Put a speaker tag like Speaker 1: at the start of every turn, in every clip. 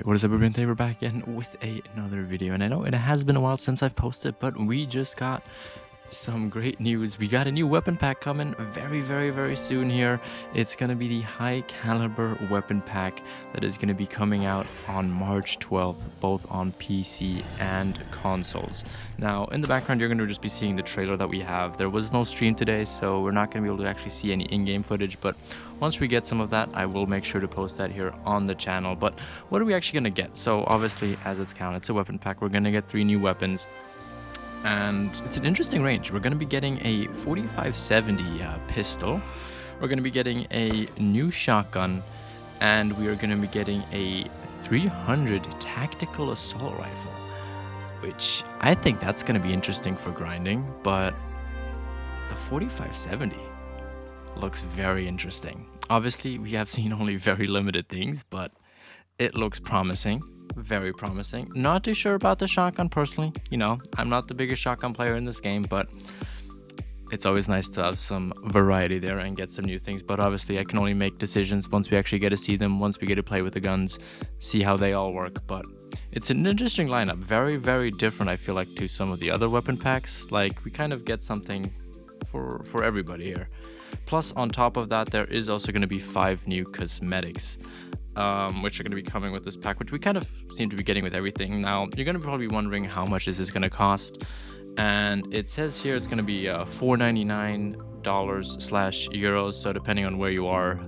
Speaker 1: Alright, what is up everyone? Today we're back again with another video, and I know it has been a while since I've posted, but we just got some great news. We got a new weapon pack coming very soon here. It's gonna be the high caliber weapon pack that is gonna be coming out on March 12th, both on PC and consoles. Now in the background you're gonna just be seeing the trailer that we have. There was no stream today, so we're not gonna be able to actually see any in-game footage, but once we get some of that, I will make sure to post that here on the channel. But what are we actually gonna get? So obviously, as it's counted, it's a weapon pack. We're gonna get 3 new weapons. And it's an interesting range. We're going to be getting a 4570 pistol. We're going to be getting a new shotgun. And we are going to be getting a 300 tactical assault rifle. Which I think that's going to be interesting for grinding. But the 4570 looks very interesting. Obviously, we have seen only very limited things, but it looks promising. Very promising. Not too sure about the shotgun personally. You know, I'm not the biggest shotgun player in this game, but it's always nice to have some variety there and get some new things. But obviously I can only make decisions once we actually get to see them, once we get to play with the guns, see how they all work. But it's an interesting lineup. Very different, I feel like, to some of the other weapon packs. Like, we kind of get something for everybody here. Plus, on top of that, there is also going to be 5 new cosmetics, which are going to be coming with this pack, which we kind of seem to be getting with everything. Now, you're going to probably be wondering how much is this going to cost, and it says here it's going to be $499/euros, so depending on where you are,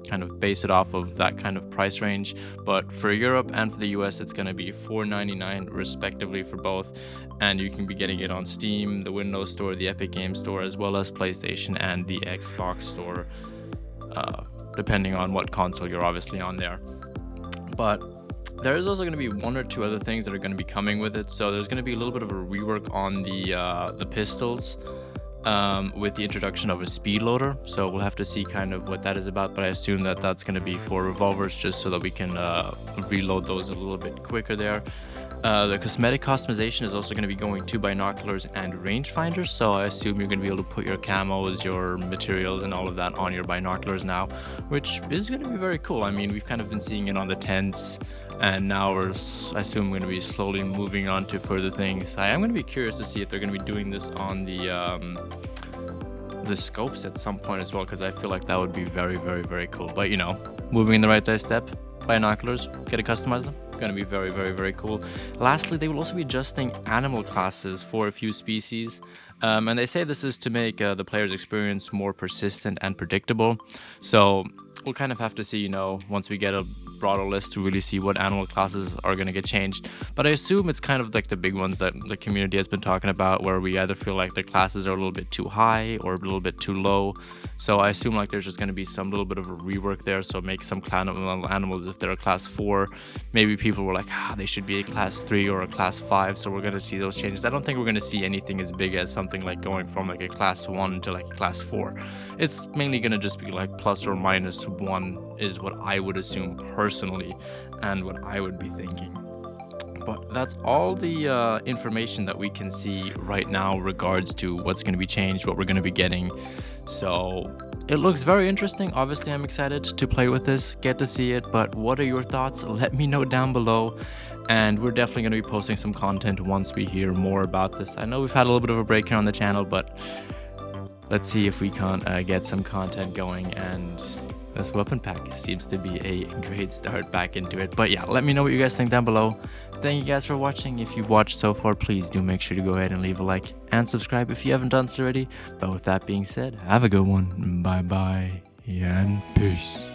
Speaker 1: kind of base it off of that kind of price range. But for Europe and for the US, it's going to be $499 respectively for both, and you can be getting it on Steam, the Windows Store, the Epic Games Store, as well as PlayStation and the Xbox Store, depending on what console you're obviously on there. But there is also going to be 1 or 2 other things that are going to be coming with it. So there's going to be a little bit of a rework on the pistols, with the introduction of a speed loader. So we'll have to see kind of what that is about, but I assume that that's going to be for revolvers, just so that we can reload those a little bit quicker there. The cosmetic customization is also going to be going to binoculars and rangefinders, so I assume you're going to be able to put your camos, your materials, and all of that on your binoculars now, which is going to be very cool. I mean, we've kind of been seeing it on the tents, and now I assume we're going to be slowly moving on to further things. I am going to be curious to see if they're going to be doing this on the scopes at some point as well, because I feel like that would be very cool. But you know, moving in the right step, binoculars, get to customize them. Going to be very cool. Lastly, they will also be adjusting animal classes for a few species, and they say this is to make the player's experience more persistent and predictable. So we'll kind of have to see, you know, once we get a broader list, to really see what animal classes are going to get changed. But I assume it's kind of like the big ones that the community has been talking about, where we either feel like the classes are a little bit too high or a little bit too low. So I assume like there's just going to be some little bit of a rework there, so make some animals, if they're a class 4, maybe people were like, they should be a class 3 or a class 5, so we're going to see those changes. I don't think we're going to see anything as big as something like going from like a class 1 to like a class 4. It's mainly going to just be like plus or minus 1 is what I would assume personally, and what I would be thinking. But that's all the information that we can see right now regards to what's going to be changed, what we're going to be getting. So it looks very interesting. Obviously, I'm excited to play with this, get to see it. But what are your thoughts? Let me know down below. And we're definitely going to be posting some content once we hear more about this. I know we've had a little bit of a break here on the channel, but let's see if we can't get some content going. And this weapon pack seems to be a great start back into it. But yeah, let me know what you guys think down below. Thank you guys for watching. If you've watched so far, please do make sure to go ahead and leave a like and subscribe if you haven't done so already. But with that being said, have a good one. Bye and peace.